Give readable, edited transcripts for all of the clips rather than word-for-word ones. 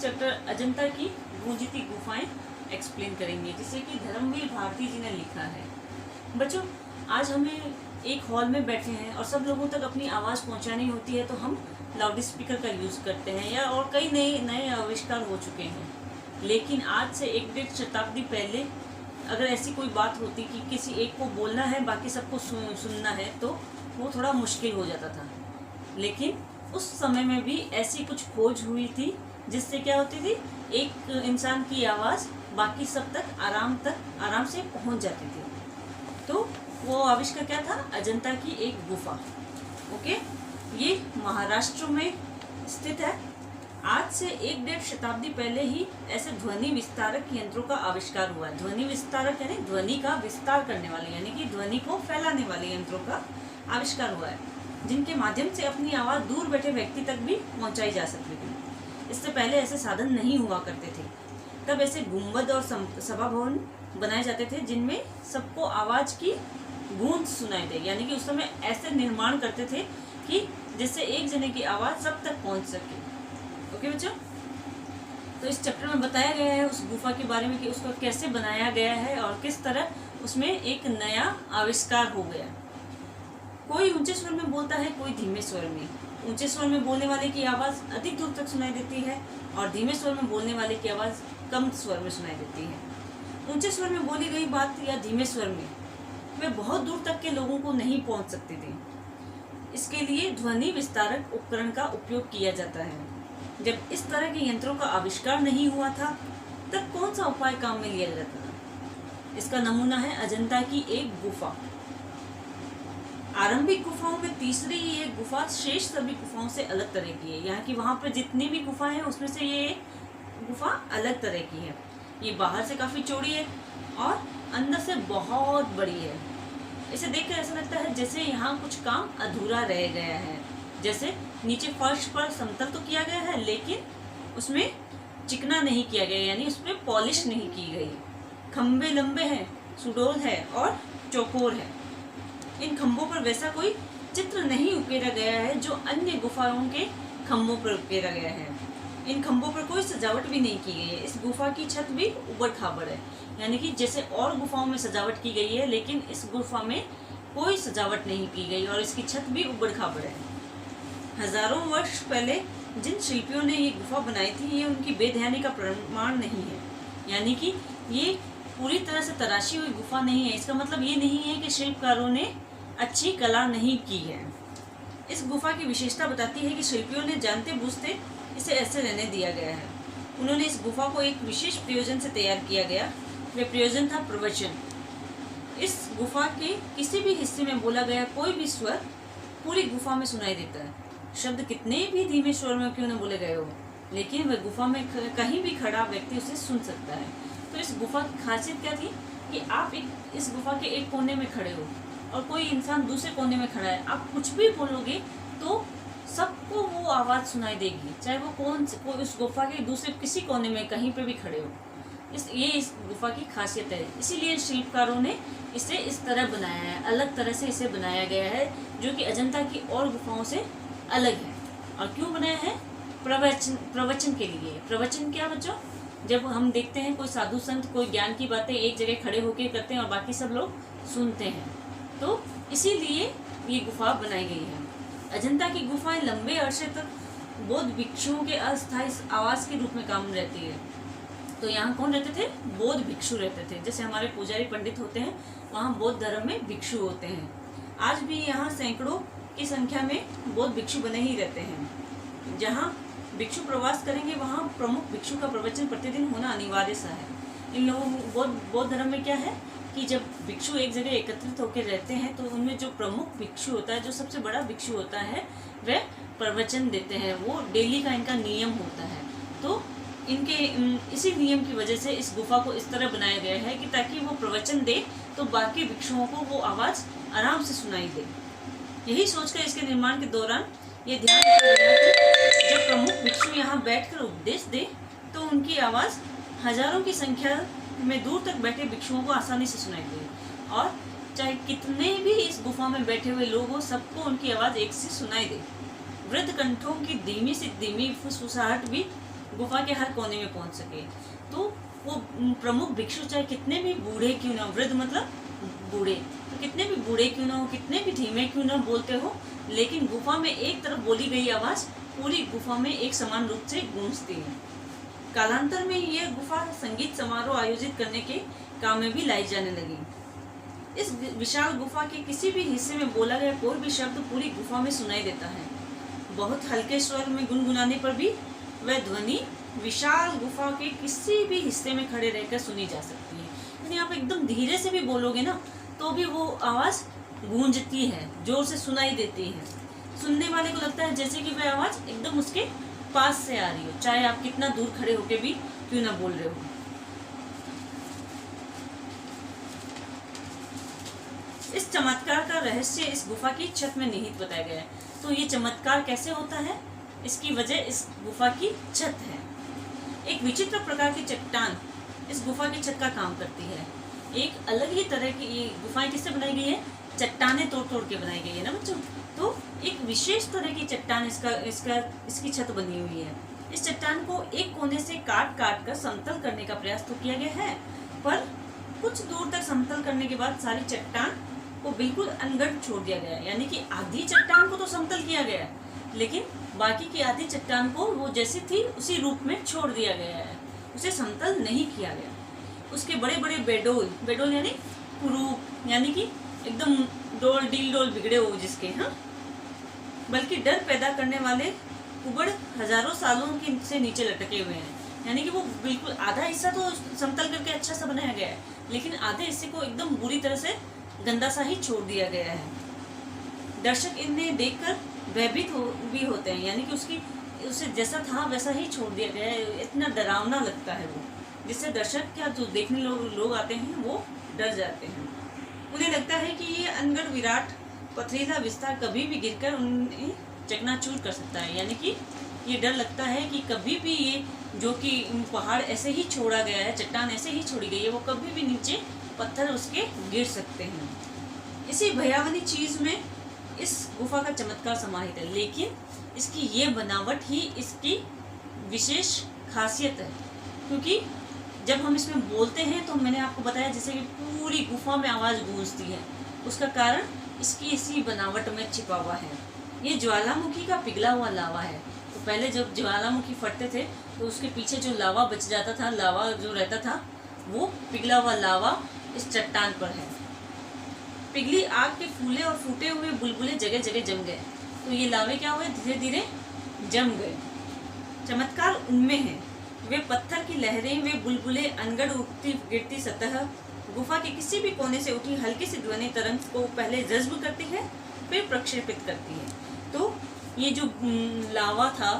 Chapter Ajanta की गूंजती गुफाएं explain करेंगे, जिसे कि धर्मवीर भारती जी ने लिखा है। बच्चों, आज हमें एक हॉल में बैठे हैं और सब लोगों तक अपनी आवाज़ पहुंचानी होती है, तो हम लाउड स्पीकर का यूज़ करते हैं या और कई नए नए आविष्कार हो चुके हैं। लेकिन आज से 1-1.5 शताब्दी पहले अगर ऐसी कोई बात होती कि किसी एक को बोलना है, बाकी सबको सुनना है, तो वो थोड़ा मुश्किल हो जाता था। लेकिन उस समय में भी ऐसी कुछ खोज हुई थी जिससे क्या होती थी, एक इंसान की आवाज़ बाकी सब तक आराम से पहुंच जाती थी। तो वो आविष्कार क्या था? अजंता की एक गुफा। ओके, ये महाराष्ट्र में स्थित है। आज से 1-1.5 शताब्दी पहले ही ऐसे ध्वनि विस्तारक यंत्रों का आविष्कार हुआ है। ध्वनि विस्तारक यानी ध्वनि का विस्तार करने वाले, यानी कि ध्वनि को फैलाने वाले यंत्रों का आविष्कार हुआ है, जिनके माध्यम से अपनी आवाज़ दूर बैठे व्यक्ति तक भी पहुंचाई जा सकती थी। इससे पहले ऐसे साधन नहीं हुआ करते थे। तब ऐसे गुंबद और सभा भवन बनाए जाते थे जिनमें सबको आवाज़ की गूंज सुनाई दे, यानी कि उस समय ऐसे निर्माण करते थे कि जिससे एक जने की आवाज़ सब तक पहुंच सके। ओके बच्चों, तो इस चैप्टर में बताया गया है उस गुफा के बारे में कि उसको कैसे बनाया गया है और किस तरह उसमें एक नया आविष्कार हो गया। कोई ऊंचे स्वर में बोलता है, कोई धीमे स्वर में। ऊंचे स्वर में बोलने वाले की आवाज़ अधिक दूर तक सुनाई देती है और धीमे स्वर में बोलने वाले की आवाज़ कम स्वर में सुनाई देती है। ऊंचे स्वर में बोली गई बात या धीमे स्वर में वे बहुत दूर तक के लोगों को नहीं पहुंच सकती थी। इसके लिए ध्वनि विस्तारक उपकरण का उपयोग किया जाता है। जब इस तरह के यंत्रों का आविष्कार नहीं हुआ था, तब कौन सा उपाय काम में लिया जाता था? इसका नमूना है अजंता की एक गुफा। आरंभिक गुफाओं में तीसरी ये गुफा शेष सभी गुफाओं से अलग तरह की है। यहाँ की वहाँ पर जितनी भी गुफाएं हैं उसमें से ये गुफा अलग तरह की है। ये बाहर से काफ़ी चौड़ी है और अंदर से बहुत बड़ी है। इसे देखकर ऐसा लगता है जैसे यहाँ कुछ काम अधूरा रह गया है। जैसे नीचे फर्श पर समतल तो किया गया है, लेकिन उसमें चिकना नहीं किया गया, यानी उसमें पॉलिश नहीं की गई। खंबे लंबे हैं, सुडौल है और चौकोर है। इन खंभों पर वैसा कोई चित्र नहीं उकेरा गया है जो अन्य गुफाओं के खंभों पर उकेरा गया है। इन खंभों पर कोई सजावट भी नहीं की गई है। इस गुफा की छत भी उबड़ खाबड़ है, यानी कि जैसे और गुफाओं में सजावट की गई है, लेकिन इस गुफा में कोई सजावट नहीं की गई और इसकी छत भी उबड़ खाबड़ है। हजारों वर्ष पहले जिन शिल्पियों ने ये गुफा बनाई थी, ये उनकी बेध्यानी का प्रमाण नहीं है, यानी कि ये पूरी तरह से तराशी हुई गुफा नहीं है। इसका मतलब ये नहीं है कि शिल्पकारों ने अच्छी कला नहीं की है। इस गुफा की विशेषता बताती है कि शिल्पियों ने जानते बूझते इसे ऐसे रहने दिया गया है। उन्होंने इस गुफा को एक विशेष प्रयोजन से तैयार किया गया। वह प्रयोजन था प्रवचन। इस गुफा के किसी भी हिस्से में बोला गया कोई भी स्वर पूरी गुफा में सुनाई देता है। शब्द कितने भी धीमे स्वर में क्यों न बोले गए हो, लेकिन वह गुफा में कहीं भी खड़ा व्यक्ति उसे सुन सकता है। तो इस गुफा की खासियत क्या थी कि आप इस गुफा के एक कोने में खड़े हो और कोई इंसान दूसरे कोने में खड़ा है, आप कुछ भी बोलोगे तो सबको वो आवाज़ सुनाई देगी, चाहे वो कोई उस गुफा के दूसरे किसी कोने में कहीं पे भी खड़े हो। ये इस गुफा की खासियत है। इसीलिए शिल्पकारों ने इसे इस तरह बनाया है, अलग तरह से इसे बनाया गया है, जो कि अजंता की और गुफाओं से अलग है। और क्यों बनाया है? प्रवचन के लिए। प्रवचन क्या बच्चों? जब हम देखते हैं कोई साधु संत कोई ज्ञान की बातें एक जगह खड़े होकर करते हैं और बाकी सब लोग सुनते हैं, तो इसीलिए ये गुफा बनाई गई है। अजंता की गुफाएं लंबे अरसे तक बौद्ध भिक्षुओं के अस्थायी आवास के रूप में काम रहती है। तो यहाँ कौन रहते थे? बौद्ध भिक्षु रहते थे। जैसे हमारे पुजारी पंडित होते हैं, वहाँ बौद्ध धर्म में भिक्षु होते हैं। आज भी यहाँ सैकड़ों की संख्या में बौद्ध भिक्षु बने ही रहते हैं। जहाँ भिक्षु प्रवास करेंगे वहाँ प्रमुख भिक्षु का प्रवचन प्रतिदिन होना अनिवार्य सा है। इन लोगों बौद्ध धर्म में क्या है कि जब भिक्षु एक जगह एकत्रित होकर रहते हैं, तो उनमें जो प्रमुख भिक्षु होता है, जो सबसे बड़ा भिक्षु होता है, वह प्रवचन देते हैं। वो डेली का इनका नियम होता है। तो इनके इसी नियम की वजह से इस गुफा को इस तरह बनाया गया है कि ताकि वो प्रवचन दे तो बाकी भिक्षुओं को वो आवाज़ आराम से सुनाई दे। यही सोचकर इसके निर्माण के दौरान ये ध्यान रखा गया कि जब प्रमुख भिक्षु यहाँ बैठकर उपदेश दे तो उनकी आवाज़ हजारों की संख्या में दूर तक बैठे भिक्षुओं को आसानी से सुनाई दे, और चाहे कितने भी इस गुफा में बैठे हुए लोग हो, सबको उनकी आवाज़ एक सी सुनाई दे। वृद्ध कंठों की धीमी से धीमी फुसफुसाहट भी गुफा के हर कोने में पहुंच सके। तो वो प्रमुख भिक्षु चाहे कितने भी बूढ़े क्यों ना, वृद्ध मतलब बूढ़े, तो कितने भी बूढ़े क्यों ना हो, कितने भी धीमे क्यों ना बोलते हो, लेकिन गुफा में एक तरफ बोली गई आवाज़ पूरी गुफा में एक समान रूप से गूंजती है। कालांतर में यह गुफा संगीत समारोह आयोजित करने के काम में भी लाई जाने लगी। इस विशाल गुफा के किसी भी हिस्से में बोला गया कोई भी शब्द पूरी गुफा में सुनाई देता है। बहुत हल्के स्वर में गुनगुनाने पर भी वह ध्वनि विशाल गुफा के किसी भी हिस्से में खड़े रहकर सुनी जा सकती है। यानी आप एकदम धीरे से भी बोलोगे ना तो भी वो आवाज़ गूंजती है, जोर से सुनाई देती है। सुनने वाले को लगता है जैसे कि वह आवाज़ एकदम उसके पास से आ रही हो, चाहे आप कितना दूर खड़े होकर भी क्यों ना बोल रहे हो। इस चमत्कार का रहस्य इस गुफा की छत में निहित बताया गया है। तो ये चमत्कार कैसे होता है, इसकी वजह इस गुफा की छत है। एक विचित्र प्रकार की चट्टान इस गुफा की छत का काम करती है। एक अलग ही तरह की ये गुफाएं किससे बनाई गई है, चट्टानें तोड़ तोड़ के बनाई गई है ना बच्चों। तो एक विशेष तरह की चट्टान इसकी छत बनी हुई है। इस चट्टान को एक कोने से काट काट कर समतल करने का प्रयास तो किया गया है, पर कुछ दूर तक समतल करने के बाद सारी चट्टान को बिल्कुल अनगढ़ छोड़ दिया गया है। यानी कि आधी चट्टान को तो समतल किया गया है, लेकिन बाकी की आधी चट्टान को वो जैसी थी उसी रूप में छोड़ दिया गया है, उसे समतल नहीं किया गया। उसके बड़े बड़े बेडोल यानी कुरूप, यानी कि एकदम डोल डील डोल बिगड़े हो जिसके, हाँ, बल्कि डर पैदा करने वाले कुबड़ हजारों सालों के से नीचे लटके हुए हैं। यानी कि वो बिल्कुल आधा हिस्सा तो समतल करके अच्छा सा बनाया गया है, लेकिन आधे हिस्से को एकदम बुरी तरह से गंदा सा ही छोड़ दिया गया है। दर्शक इन्हें देखकर भयभीत भी होते हैं, यानी कि उसे जैसा था वैसा ही छोड़ दिया गया है। इतना डरावना लगता है वो, जिससे दर्शक क्या जो देखने लोग आते हैं वो डर जाते हैं। उन्हें लगता है कि ये अनगढ़ विराट पथरीला विस्तार कभी भी गिरकर उन्हें चकनाचूर कर सकता है। यानी कि ये डर लगता है कि कभी भी ये जो कि पहाड़ ऐसे ही छोड़ा गया है, चट्टान ऐसे ही छोड़ी गई है, वो कभी भी नीचे पत्थर उसके गिर सकते हैं। इसी भयावनी चीज़ में इस गुफा का चमत्कार समाहित है, लेकिन इसकी ये बनावट ही इसकी विशेष खासियत है। क्योंकि जब हम इसमें बोलते हैं तो मैंने आपको बताया जैसे कि पूरी गुफा में आवाज़ गूंजती है, उसका कारण इसकी इसी बनावट में छिपा हुआ है। ये ज्वालामुखी का पिघला हुआ लावा है। तो पहले जब ज्वालामुखी फटते थे तो उसके पीछे जो लावा बच जाता था, लावा जो रहता था, वो पिघला हुआ लावा इस चट्टान पर है। पिघली आग के फूले और फूटे हुए बुलबुले जगह जगह जम गए, तो ये लावे क्या हुए, धीरे धीरे जम गए। चमत्कार उनमें है, वे पत्थर की लहरें, वे बुलबुले, अनगढ़ उठती गिरती सतह, गुफा के किसी भी कोने से उठी हल्की सी ध्वनि तरंग को पहले जज्ब करती है, फिर प्रक्षेपित करती है। तो ये जो लावा था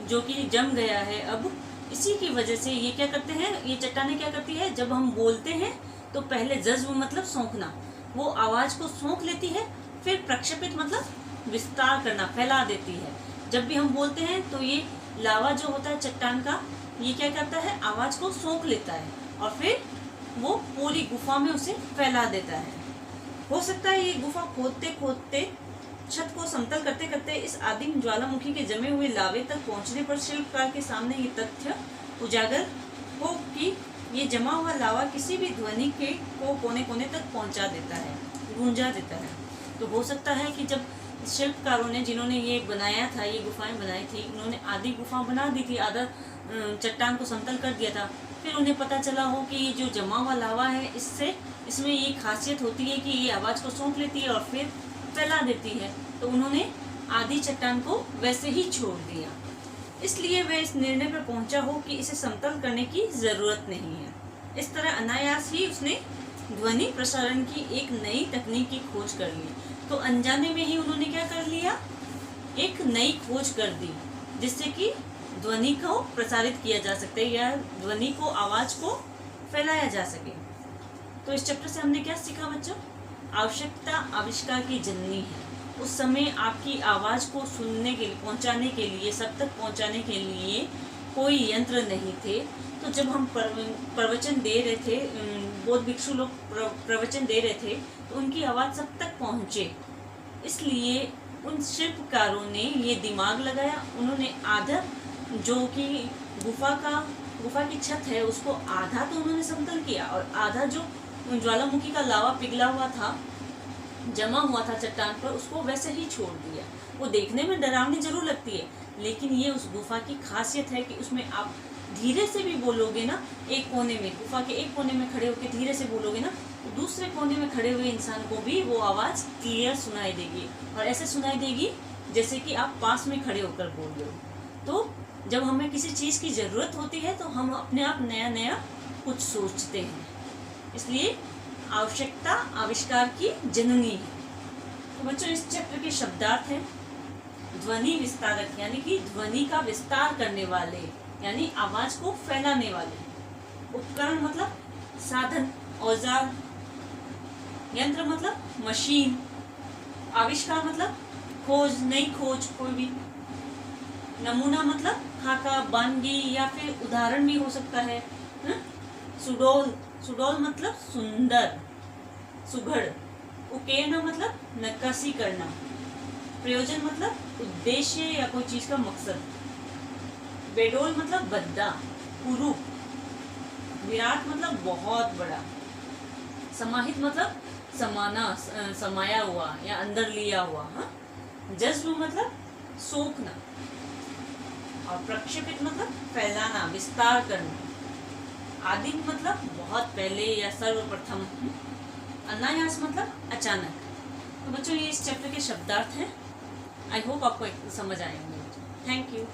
जो कि जम गया है, अब इसी की वजह से ये क्या करते हैं, ये चट्टानें क्या करती है, जब हम बोलते हैं तो पहले जज्ब मतलब सोंखना, वो आवाज़ को सोंख लेती है, फिर प्रक्षेपित मतलब विस्तार करना, फैला देती है। जब भी हम बोलते हैं तो ये लावा जो होता है चट्टान का, ये क्या करता है, आवाज़ को सोंख लेता है और फिर वो पूरी गुफा में उसे फैला देता है। हो सकता है ये गुफा खोदते खोदते, छत को समतल करते करते इस आदिम ज्वालामुखी के जमे हुए लावे तक पहुंचने पर शिल्पकार के सामने ये तथ्य उजागर हो कि ये जमा हुआ लावा किसी भी ध्वनि को कोने कोने तक पहुंचा देता है, गूंजा देता है। तो हो सकता है कि जब शिल्पकारों ने, जिन्होंने ये बनाया था, ये गुफाएं बनाई थी, उन्होंने आधी गुफा बना दी थी, आधा चट्टान को समतल कर दिया था, फिर उन्हें पता चला हो कि ये जो जमा हुआ लावा है, इसमें ये खासियत होती है कि ये आवाज़ को सोंख लेती है और फिर फैला देती है, तो उन्होंने आधी चट्टान को वैसे ही छोड़ दिया। इसलिए वह इस निर्णय पर पहुंचा हो कि इसे समतल करने की ज़रूरत नहीं है। इस तरह अनायास ही उसने ध्वनि प्रसारण की एक नई तकनीक की खोज कर ली। तो अनजाने में ही उन्होंने क्या कर लिया, एक नई खोज कर दी, जिससे कि ध्वनि को प्रसारित किया जा सकता है या ध्वनि को, आवाज़ को फैलाया जा सके। तो इस चैप्टर से हमने क्या सीखा बच्चों, आवश्यकता आविष्कार की जननी है। उस समय आपकी आवाज़ को सुनने के लिए, पहुंचाने के लिए, सब तक पहुंचाने के लिए कोई यंत्र नहीं थे। तो जब हम प्रवचन दे रहे थे, बौद्ध भिक्षु लोग प्रवचन दे रहे थे, तो उनकी आवाज़ सब तक पहुंचे, इसलिए उन शिल्पकारों ने ये दिमाग लगाया। उन्होंने आधा जो कि गुफा की छत है उसको आधा तो उन्होंने समतल किया और आधा जो ज्वालामुखी का लावा पिघला हुआ था, जमा हुआ था चट्टान पर, उसको वैसे ही छोड़ दिया। वो देखने में डरावनी जरूर लगती है, लेकिन ये उस गुफा की खासियत है कि उसमें आप धीरे से भी बोलोगे ना, एक कोने में, गुफा के एक कोने में खड़े होकर धीरे से बोलोगे ना, तो दूसरे कोने में खड़े हुए इंसान को भी वो आवाज़ क्लियर सुनाई देगी, और ऐसे सुनाई देगी जैसे कि आप पास में खड़े होकर बोल रहे हो। तो जब हमें किसी चीज़ की ज़रूरत होती है तो हम अपने आप नया नया कुछ सोचते हैं, इसलिए आवश्यकता आविष्कार की जननी है। तो बच्चों, इस चैप्टर के शब्दार्थ हैं ध्वनि विस्तारक, यानी कि ध्वनि का विस्तार करने वाले, यानी आवाज को फैलाने वाले। उपकरण मतलब साधन, औजार। यंत्र मतलब मशीन। आविष्कार मतलब खोज, नई खोज कोई भी। नमूना मतलब खाका, वानगी या फिर उदाहरण भी हो सकता है। सुडौल मतलब सुंदर, सुघड़। उकेरना मतलब नक्काशी करना। प्रयोजन मतलब उद्देश्य या कोई चीज का मकसद। बेडोल मतलब बद्दा, कुरूप। विराट मतलब बहुत बड़ा। समाहित मतलब समाना, समाया हुआ या अंदर लिया हुआ। जज्ब मतलब सोखना। और प्रक्षेपित मतलब फैलाना, विस्तार करना। आदिम मतलब बहुत पहले या सर्वप्रथम। अनायास मतलब अचानक। तो बच्चों, ये इस चैप्टर के शब्दार्थ हैं। आई होप आपको समझ आए होंगे। Thank you.